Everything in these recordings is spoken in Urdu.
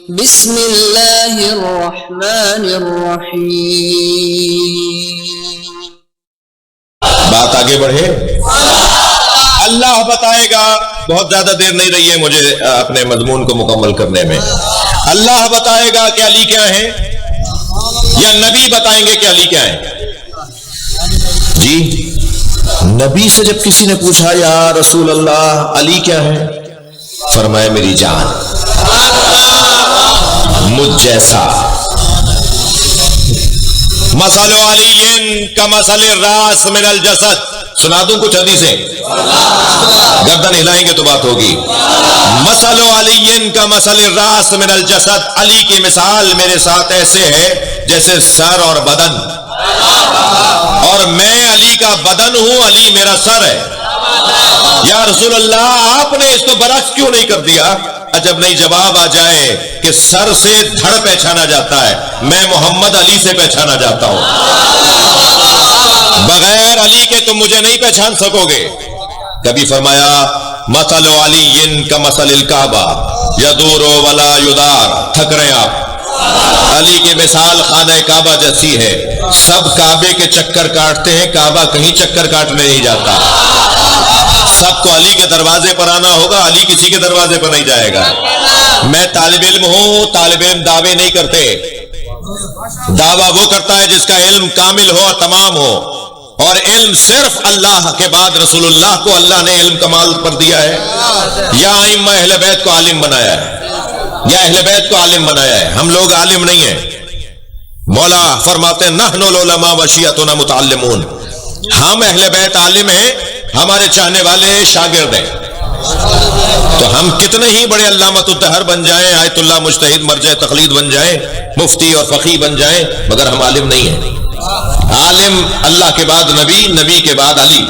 بسم اللہ الرحمن الرحیم۔ بات آگے بڑھے، اللہ بتائے گا، بہت زیادہ دیر نہیں رہی ہے مجھے اپنے مضمون کو مکمل کرنے میں۔ اللہ بتائے گا کہ علی کیا ہے، یا نبی بتائیں گے کہ علی کیا ہے؟ جی، نبی سے جب کسی نے پوچھا یا رسول اللہ علی کیا ہے، فرمایا میری جان، مجھ جیسا۔ مثل علی کمثل الراس من الجسد، سنا دوں کچھ حدیثیں، گردن ہلائیں گے تو بات ہوگی۔ مثل علی کمثل الراس من الجسد، علی کی مثال میرے ساتھ ایسے ہے جیسے سر اور بدن، اور میں علی کا بدن ہوں، علی میرا سر ہے۔ یا رسول اللہ آپ نے اس کو برعکس کیوں نہیں کر دیا؟ جب نہیں جواب آ جائے کہ سر سے دھڑ پہچانا جاتا ہے، میں محمد علی سے پہچانا جاتا ہوں، بغیر علی کے تم مجھے نہیں پہچان سکو گے۔ کبھی فرمایا مثل علی کمثل الکعبہ یدور ولا یدار، تھک رہے آپ، علی کی مثال خانہ کعبہ جیسی ہے، سب کعبے کے چکر کاٹتے ہیں، کعبہ کہیں چکر کاٹنے نہیں جاتا، سب کو علی کے دروازے پر آنا ہوگا، علی کسی کے دروازے پر نہیں جائے گا۔ میں طالب علم ہوں، طالب علم دعوے نہیں کرتے، دعویٰ وہ کرتا ہے جس کا علم کامل ہو اور تمام ہو، اور علم صرف اللہ کے بعد رسول اللہ کو اللہ نے علم کمال پر دیا ہے، یا ائمہ اہل بیت کو عالم بنایا ہے، یا اہل بیت کو عالم بنایا ہے۔ ہم لوگ عالم نہیں ہیں۔ مولا فرماتے ہیں نحن العلماء وشیعتنا متعلمون، ہم اہل بیت عالم ہیں، ہمارے چاہنے والے شاگرد ہیں۔ تو ہم کتنے ہی بڑے علامۃ الدہر بن جائیں، آیت اللہ مجتہد مرجع تقلید بن جائیں، مفتی اور فقیہ بن جائیں، مگر ہم عالم نہیں ہیں۔ عالم اللہ کے بعد نبی، نبی کے بعد علی۔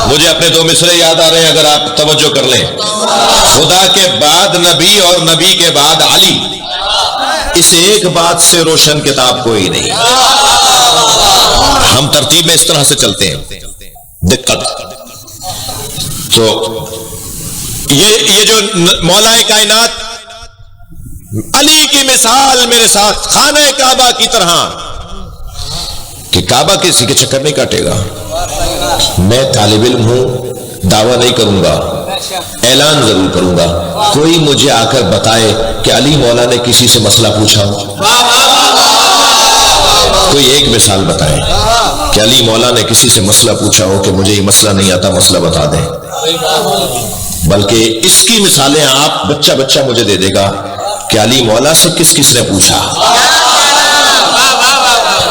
مجھے اپنے دو مصرے یاد آ رہے ہیں، اگر آپ توجہ کر لیں، خدا کے بعد نبی اور نبی کے بعد علی، اس ایک بات سے روشن کتاب کوئی نہیں۔ ہم ترتیب میں اس طرح سے چلتے ہیں، دقت۔ تو یہ جو مولا کائنات علی کی مثال میرے ساتھ خانہ کعبہ کی طرح، کہ کعبہ کسی کے چکر نہیں کاٹے گا۔ میں طالب علم ہوں، دعویٰ نہیں کروں گا، اعلان ضرور کروں گا، کوئی مجھے آ کر بتائے کہ علی مولا نے کسی سے مسئلہ پوچھا ہو، کوئی ایک مثال بتائیں کہ علی مولا نے کسی سے مسئلہ پوچھا ہو کہ مجھے یہ مسئلہ نہیں آتا، مسئلہ بتا دیں۔ بلکہ اس کی مثالیں آپ بچہ بچہ مجھے دے دے گا کہ علی مولا سے کس کس نے پوچھا۔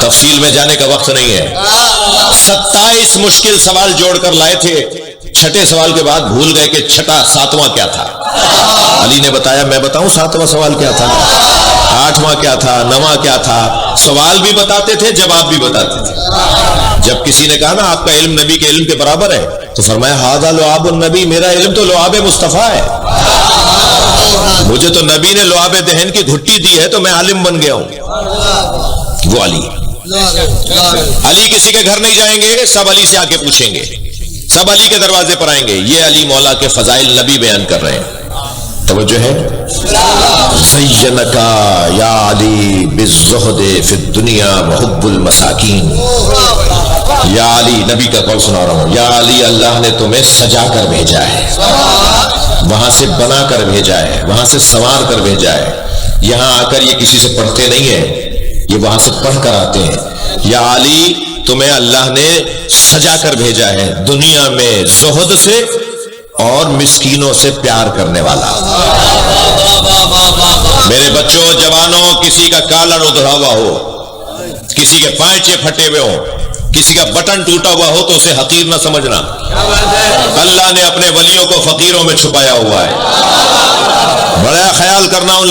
تفصیل میں جانے کا وقت نہیں ہے۔ 27 مشکل سوال جوڑ کر لائے تھے، چھٹے سوال کے بعد بھول گئے کہ چھٹا ساتواں کیا تھا۔ علی نے بتایا، میں بتاؤں ساتواں سوال کیا تھا، آٹھواں کیا تھا، نواں کیا تھا، سوال بھی بتاتے تھے، جواب بھی بتاتے تھے۔ جب کسی نے کہا نا آپ کا علم نبی کے علم کے برابر ہے، تو فرمایا ھذا لعاب النبی، میرا علم تو لعاب مصطفیٰ ہے، مجھے تو نبی نے لعاب دہن کی گھٹی دی ہے تو میں عالم بن گیا ہوں۔ وہ علی کسی کے گھر نہیں جائیں گے، سب علی سے آ کے پوچھیں گے، سب علی کے دروازے پر آئیں گے۔ یہ علی مولا کے فضائل نبی بیان کر رہے ہیں، توجہ ہے۔ زینکا یا علی بالزہد فی الدنیا وحب المساکین، یا علی، نبی کا قول سنا رہا ہوں، یا علی اللہ نے تمہیں سجا کر بھیجا ہے، وہاں سے بنا کر بھیجا ہے، وہاں سے سنوار کر بھیجا ہے، یہاں آ کر یہ کسی سے پڑھتے نہیں ہیں، یہ وہاں سے پڑھ کر آتے ہیں۔ یا علی تمہیں اللہ نے سجا کر بھیجا ہے، دنیا میں زہد سے اور مسکینوں سے پیار کرنے والا۔ میرے بچوں، جوانوں، کسی کا کالر ادھرا ہوا ہو، کسی کے پائچے پھٹے ہوئے ہوں، کسی کا بٹن ٹوٹا ہوا ہو تو اسے حقیر نہ سمجھنا، اللہ نے اپنے ولیوں کو فقیروں میں چھپایا ہوا ہے۔ بڑا خیال کرنا ان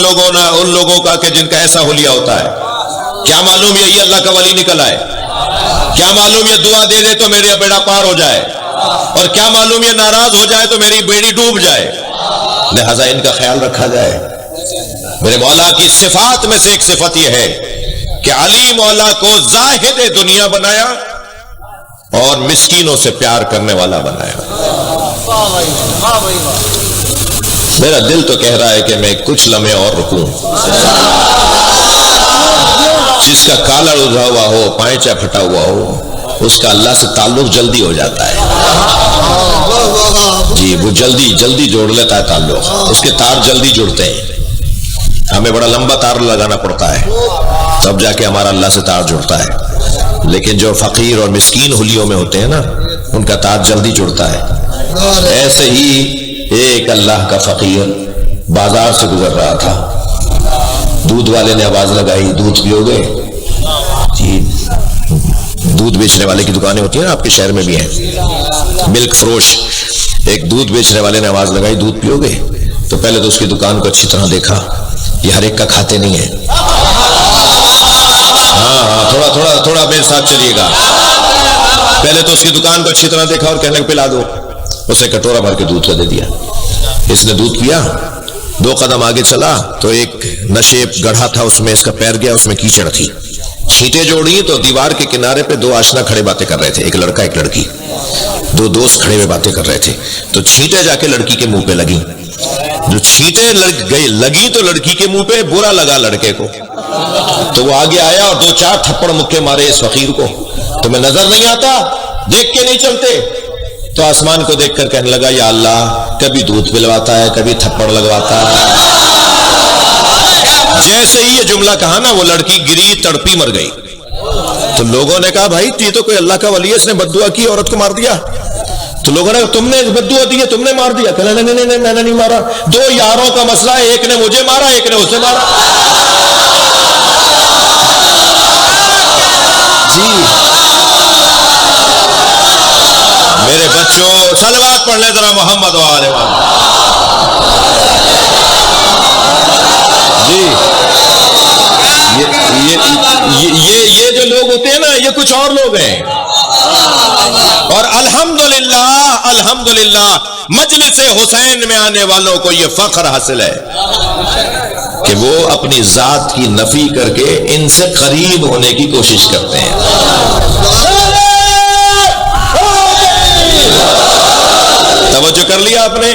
لوگوں کا کہ جن کا ایسا حلیہ ہوتا ہے، کیا معلوم یہی اللہ کا ولی نکل آئے، کیا معلوم یہ دعا دے دے تو میرا بیڑا پار ہو جائے، اور کیا معلوم یہ ناراض ہو جائے تو میری بیڑی ڈوب جائے۔ لہذا ان کا خیال رکھا جائے۔ میرے مولا کی صفات میں سے ایک صفت یہ ہے کہ علی مولا کو زاہد دنیا بنایا اور مسکینوں سے پیار کرنے والا بنایا۔ میرا دل تو کہہ رہا ہے کہ میں کچھ لمحے اور رکوں. جس کا کالر ادھا ہوا ہو، پائنچہ پھٹا ہوا ہو، اس کا اللہ سے تعلق جلدی ہو جاتا ہے. جی وہ جلدی جوڑ لیتا ہے تعلق، اس کے تار جلدی جڑتے ہیں. ہمیں بڑا لمبا تار لگانا پڑتا ہے تب جا کے ہمارا اللہ سے تار جڑتا ہے. لیکن جو فقیر اور مسکین حلیوں میں ہوتے ہیں نا، ان کا تار جلدی جڑتا ہے. ایسے ہی ایک اللہ کا فقیر بازار سے گزر رہا تھا. دودھ والے نے آواز لگائی، دودھ پیو گے؟ جی دودھ بیچنے والے کی دکانیں ہوتی ہیں نا، آپ کے شہر میں بھی ہیں، ملک فروش. ایک دودھ بیچنے والے نے آواز لگائی، دودھ پیو گے؟ تو پہلے تو اس کی دکان کو اچھی طرح دیکھا، یہ ہر ایک کا کھاتے نہیں ہیں. ہاں تھوڑا میرے ساتھ چلیے گا. پہلے تو اس کی دکان کو اچھی طرح دیکھا اور کہنے پلا دو. اس نے کٹورا بھر کے دودھ کا دے دیا. اس نے دودھ پیا، 2 قدم آگے چلا تو ایک نشیب گڑھا تھا، اس میں اس کا پیر گیا، اس میں کیچڑ تھی. چھینٹیں جوڑی تو دیوار کے کنارے پہ 2 آشنا کھڑے باتیں کر رہے تھے، ایک لڑکا ایک لڑکی. 2 دوست کھڑے ہوئے باتیں کر رہے تھے. تو چھینٹیں جا کے لڑکی کے منہ پہ لگی. جو چھینٹیں لگی تو لڑکی کے منہ پہ برا لگا لڑکے کو. تو وہ آگے آیا اور 2-4 تھپڑ مکے مارے اس فقیر کو. تمہیں نظر نہیں آتا؟ دیکھ کے نہیں چلتے؟ تو آسمان کو دیکھ کر کہنے لگا، یا اللہ، کبھی دودھ پلواتا ہے، کبھی تھپڑ لگواتا ہے. جیسے ہی یہ جملہ کہا نا، وہ لڑکی گری، تڑپی، مر گئی. تو لوگوں نے کہا، بھائی یہ تو کوئی اللہ کا ولی ہے، اس نے بد دعا کی، عورت کو مار دیا. تو لوگوں نے کہا، تم نے بد دعا دی ہے، تم نے مار دیا. کہا نہیں میں نے نہیں مارا. 2 یاروں کا مسئلہ ہے، ایک نے مجھے مارا، ایک نے اسے مارا. جی میرے بچوں، صلوات پڑھ لیں ذرا محمد وآلہ جی. یہ جو لوگ ہوتے ہیں نا، یہ کچھ اور لوگ ہیں. اور الحمدللہ مجلس حسین میں آنے والوں کو یہ فخر حاصل ہے کہ وہ اپنی ذات کی نفی کر کے ان سے قریب ہونے کی کوشش کرتے ہیں. توجہ کر لیا آپ نے؟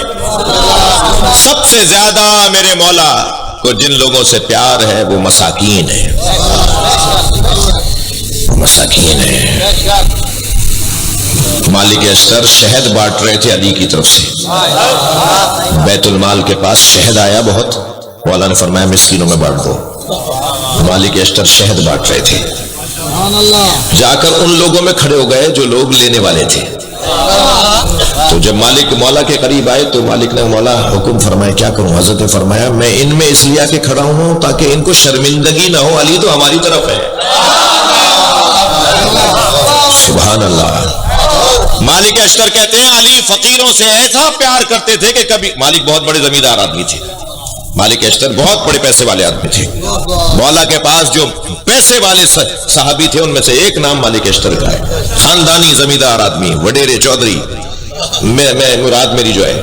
سب سے زیادہ میرے مولا کو جن لوگوں سے پیار ہے وہ مساکین ہیں. مساکین ہیں. مالک اشتر شہد بانٹ رہے تھے علی کی طرف سے. بیت المال کے پاس شہد آیا بہت، مولا نے فرمایا مسکینوں میں بانٹ دو. مالک اشتر شہد بانٹ رہے تھے. جا کر ان لوگوں میں کھڑے ہو گئے جو لوگ لینے والے تھے. تو جب مالک مولا کے قریب آئے تو مالک نے، مولا حکم فرمائے، کیا کروں؟ حضرت نے فرمایا، میں ان میں اس لیے کہ کھڑا ہوں تاکہ ان کو شرمندگی نہ ہو، علی تو ہماری طرف ہے. سبحان اللہ. مالک اشتر کہتے ہیں علی فقیروں سے ایسا پیار کرتے تھے کہ کبھی، مالک بہت بڑے زمیندار آدمی تھے، مالک اشتر بہت بڑے پیسے والے آدمی تھے. مولا کے پاس جو پیسے والے صحابی تھے ان میں سے ایک نام مالک اشتر کا ہے. خاندانی زمیندار آدمی، وڈیرے چودھری مراد میری جو ہے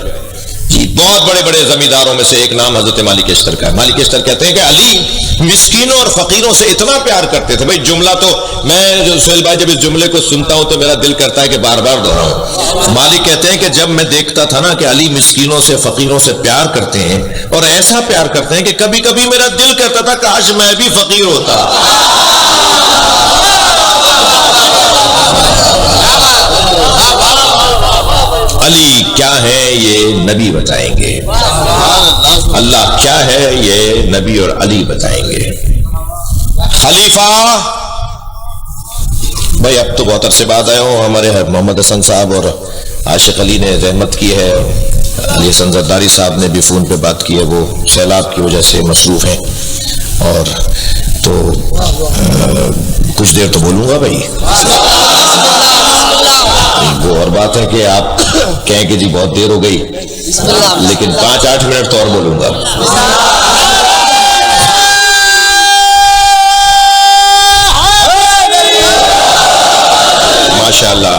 جی، بہت بڑے بڑے زمینداروں میں سے ایک نام حضرت مالک اشتر کا ہے. مالک اشتر کہتے ہیں کہ علی مسکینوں اور فقیروں سے اتنا پیار کرتے تھے. بھائی جملہ تو میں جو سہیل بھائی جب اس جملے کو سنتا ہوں تو میرا دل کرتا ہے کہ بار بار دہراؤں. مالک کہتے ہیں کہ جب میں دیکھتا تھا نا کہ علی مسکینوں سے فقیروں سے پیار کرتے ہیں اور ایسا پیار کرتے ہیں کہ کبھی کبھی میرا دل کرتا تھا کاش میں بھی فقیر ہوتا. علی کیا ہے یہ نبی بتائیں گے، اللہ کیا ہے یہ نبی اور علی بتائیں گے. خلیفہ بھائی اب تو بہت عرصے بعد آئے ہوں. ہمارے محمد حسن صاحب اور عاشق علی نے رحمت کی ہے، علی حسن زرداری صاحب نے بھی فون پہ بات کی ہے، وہ سیلاب کی وجہ سے مصروف ہیں. اور تو کچھ دیر تو بولوں گا بھائی. وہ اور بات ہے کہ آپ کہیں کہ جی بہت دیر ہو گئی، لیکن 5-8 منٹ تو اور بولوں گا. ماشاءاللہ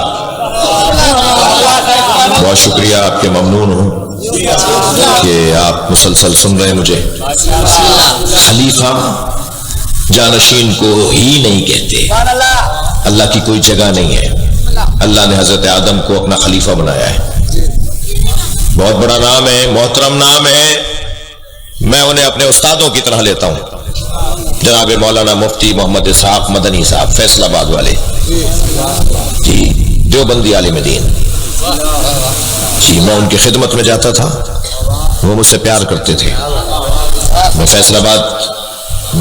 بہت شکریہ، آپ کے ممنون ہوں کہ آپ مسلسل سن رہے ہیں مجھے. خلیفہ جانشین کو ہی نہیں کہتے، اللہ کی کوئی جگہ نہیں ہے. اللہ نے حضرت آدم کو اپنا خلیفہ بنایا ہے. بہت بڑا نام ہے، محترم نام ہے، میں انہیں اپنے استادوں کی طرح لیتا ہوں، جناب مولانا مفتی محمد اسحاق مدنی صاحب فیصل آباد والے، جی دیوبندی عالم دین، جی میں ان کی خدمت میں جاتا تھا، وہ مجھ سے پیار کرتے تھے، میں فیصل آباد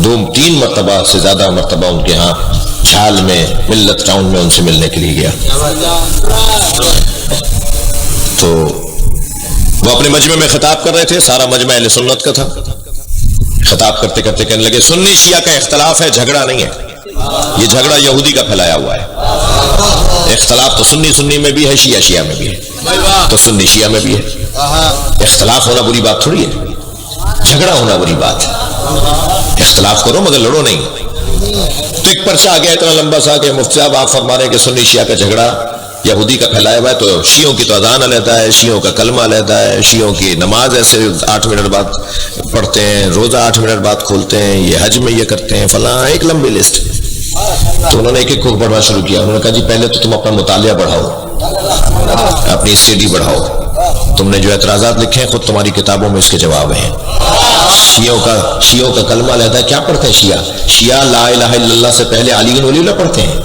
2-3 مرتبہ سے زیادہ مرتبہ ان کے ہاں چھال میں ملت ٹاؤن میں ان سے ملنے کے لیے گیا، تو وہ اپنے مجمع میں خطاب کر رہے تھے، سارا مجمع اہل سنت کا تھا، خطاب کرتے کرتے کہنے لگے سنی شیعہ کا اختلاف ہے، جھگڑا نہیں ہے، یہ جھگڑا یہودی کا پھیلایا ہوا ہے، اختلاف تو سنی میں بھی ہے، شیعہ میں بھی ہے، تو سنی شیعہ میں بھی ہے، اختلاف ہونا بری بات تھوڑی ہے، جھگڑا ہونا بری بات ہے، اختلاف کرو مگر لڑو نہیں۔ تو ایک پرچہ آ گیا اتنا لمبا سا کہ مفتی صاحب آپ فرما رہے ہیں کہ سنی شیعہ کا جھگڑا یہودی کا پھیلایا ہوا ہے، تو شیعوں کی تو اذان علیحدہ ہے، شیعوں کا کلمہ علیحدہ ہے، شیعوں کی نماز ایسے 8 منٹ بعد پڑھتے ہیں، روزہ 8 منٹ بعد کھولتے ہیں، یہ حج میں یہ کرتے ہیں، فلاں ایک لمبی لسٹ۔ تو انہوں نے ایک ایک کو پڑھنا شروع کیا، انہوں نے کہا جی پہلے تو تم اپنا مطالعہ بڑھاؤ، اپنی اسٹڈی بڑھاؤ، تم نے جو اعتراضات لکھے ہیں خود تمہاری کتابوں میں اس کے جواب ہیں۔ شیعوں کا کلمہ علیحدہ ہے، کیا پڑھتے ہیں شیعہ لا الہ الا اللہ سے پہلے علی ولی اللہ پڑھتے ہیں،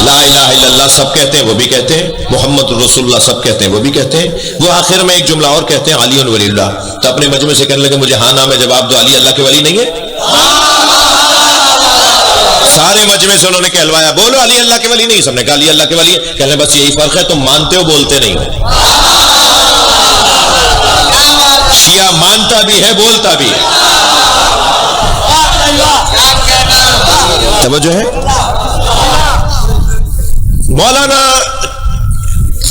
لا الہ الا اللہ سب کہتے ہیں، وہ بھی کہتے ہیں، محمد رسول اللہ سب کہتے ہیں، وہ بھی کہتے ہیں، وہ آخر میں ایک جملہ اور کہتے ہیں علی ولی اللہ۔ تو اپنے مجمع سے کہنے لگے مجھے ہاں نام ہے جواب دو، علی اللہ کے ولی نہیں ہے؟ سارے مجمع سے انہوں نے کہلوایا بولو علی اللہ کے ولی نہیں، سب نے کہا علی اللہ کے ولی ہے، کہنے بس یہی فرق ہے تم مانتے ہو بولتے نہیں ہو، شیعہ مانتا بھی ہے بولتا بھی ہے، توجہ ہے۔ مولانا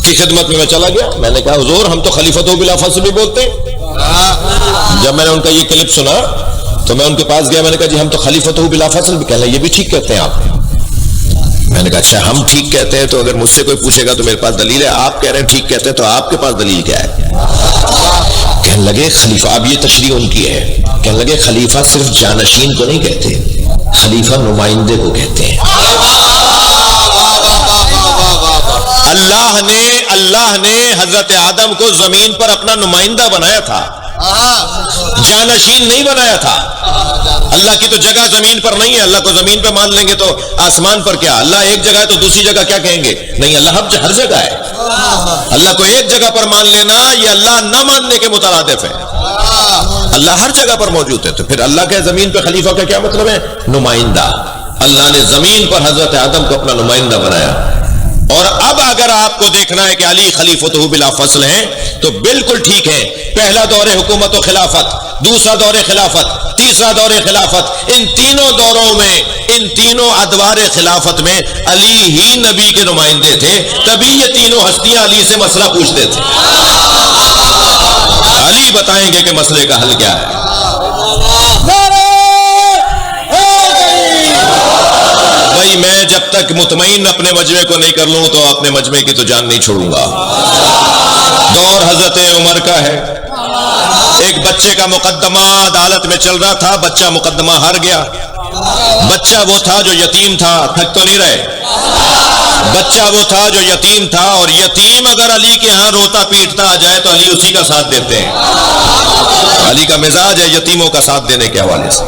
کی خدمت میں چلا گیا، میں نے کہا حضور ہم تو خلیفۃ بلا فصل بھی بولتے ہیں۔ جب میں نے ان کا یہ کلپ سنا تو میں ان کے پاس گیا، میں نے کہا جی ہم تو خلیفۃ بلا فصل بھی کہہ رہے ہیں، یہ بھی ٹھیک کہتے ہیں آپ؟ میں نے کہا اچھا ہم ٹھیک کہتے ہیں تو اگر مجھ سے کوئی پوچھے گا تو میرے پاس دلیل ہے، آپ کہہ رہے ہیں ٹھیک کہتے ہیں تو آپ کے پاس دلیل کیا ہے؟ کہنے لگے خلیفہ، اب یہ تشریح ان کی ہے، کہنے لگے خلیفہ صرف جانشین کو نہیں کہتے، خلیفہ نمائندے کو کہتے ہیں۔ اللہ نے حضرت آدم کو زمین پر اپنا نمائندہ بنایا تھا، جانشین نہیں بنایا تھا۔ اللہ کی تو جگہ زمین پر نہیں ہے، اللہ کو زمین پہ مان لیں گے تو آسمان پر کیا؟ اللہ ایک جگہ ہے تو دوسری جگہ کیا کہیں گے؟ نہیں، اللہ ہر جگہ ہے۔ اللہ کو ایک جگہ پر مان لینا یہ اللہ نہ ماننے کے مترادف ہے، اللہ ہر جگہ پر موجود ہے۔ تو پھر اللہ کے زمین پہ خلیفہ کا کیا مطلب ہے؟ نمائندہ۔ اللہ نے زمین پر حضرت آدم کو اپنا نمائندہ بنایا۔ اور اب اگر آپ کو دیکھنا ہے کہ علی خلیفۃ بلا فصل ہیں تو بالکل ٹھیک ہے، پہلا دور حکومت و خلافت، دوسرا دور خلافت، تیسرا دور خلافت، ان تینوں دوروں میں، ان تینوں ادوار خلافت میں علی ہی نبی کے نمائندے تھے، تبھی یہ تینوں ہستیاں علی سے مسئلہ پوچھتے تھے، علی بتائیں گے کہ مسئلے کا حل کیا ہے۔ بھائی میں جب تک مطمئن اپنے مجمع کو نہیں کر لوں تو اپنے مجمع کی تو جان نہیں چھوڑوں گا۔ دور حضرت عمر کا ہے، ایک بچے کا مقدمہ عدالت میں چل رہا تھا، بچہ مقدمہ ہار گیا، بچہ وہ تھا جو یتیم تھا، تھک تو نہیں رہے، بچہ وہ تھا جو یتیم تھا، اور یتیم اگر علی کے ہاں روتا پیٹتا آ جائے تو علی اسی کا ساتھ دیتے ہیں، علی کا مزاج ہے یتیموں کا ساتھ دینے کے حوالے سے۔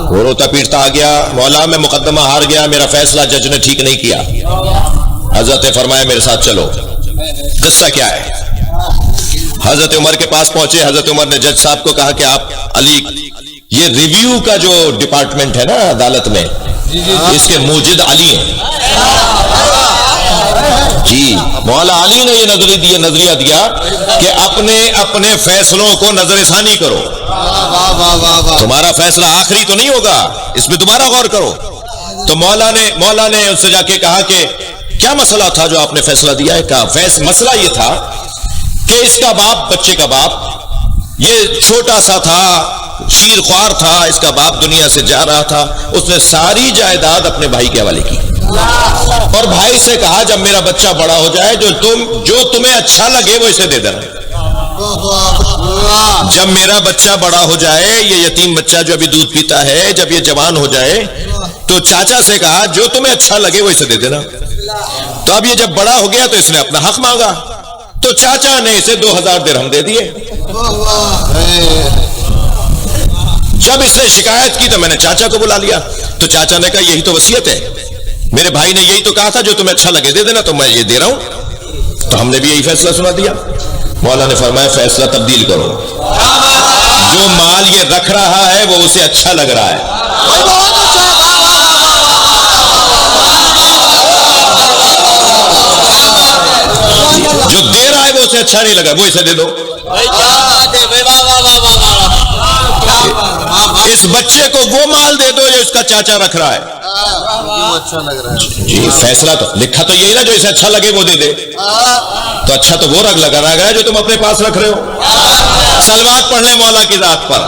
وہ روتا پیٹتا آ گیا، مولا میں مقدمہ ہار گیا، میرا فیصلہ جج نے ٹھیک نہیں کیا، حضرت نے فرمایا میرے ساتھ چلو، قصہ کیا ہے؟ حضرت عمر کے پاس پہنچے، حضرت عمر نے جج صاحب کو کہا کہ آپ علی، یہ ریویو کا جو ڈپارٹمنٹ ہے نا عدالت میں، اس کے موجد علی ہیں، جی مولا علی نے یہ نظریہ دیا کہ اپنے فیصلوں کو نظر ثانی کرو، تمہارا فیصلہ آخری تو نہیں ہوگا، اس میں دوبارہ غور کرو۔ تو مولا نے ان سے جا کے کہا کہ کیا مسئلہ تھا جو آپ نے فیصلہ دیا ہے؟ کہا مسئلہ یہ تھا کہ اس کا باپ، بچے کا باپ، یہ چھوٹا سا تھا، شیر خوار تھا، اس کا باپ دنیا سے جا رہا تھا، اس نے ساری جائیداد اپنے بھائی کے حوالے کی، اور بھائی سے کہا جب میرا بچہ بڑا ہو جائے جو تمہیں اچھا لگے وہ اسے دے دینا، جب میرا بچہ بڑا ہو جائے، یہ یتیم بچہ جو ابھی دودھ پیتا ہے، جب یہ جوان ہو جائے تو چاچا سے کہا جو تمہیں اچھا لگے وہ اسے دے دینا۔ تو اب یہ جب بڑا ہو گیا تو اس نے اپنا حق مانگا، تو چاچا نے اسے 2000 درہم دے دیے. جب اس نے شکایت کی تو میں نے چاچا کو بلا لیا. تو چاچا نے کہا یہی تو وصیت ہے, میرے بھائی نے یہی تو کہا تھا, جو تمہیں اچھا لگے دے دینا, تو میں یہ دے رہا ہوں. تو ہم نے بھی یہی فیصلہ سنا دیا. مولا نے فرمایا فیصلہ تبدیل کرو, جو مال یہ رکھ رہا ہے وہ اسے اچھا لگ رہا ہے, جو دے رہا ہے وہ اسے اچھا نہیں لگا, وہ اسے دے دو. اس بچے کو وہ مال دے دو جو اس کا چاچا رکھ رہا ہے. جی فیصلہ تو لکھا تو یہی نا, جو اسے اچھا لگے وہ دے دے. تو اچھا تو وہ رنگ لگا رہا ہے جو تم اپنے پاس رکھ رہے ہو. سلوات پڑھ لیں مولا کی ذات پر.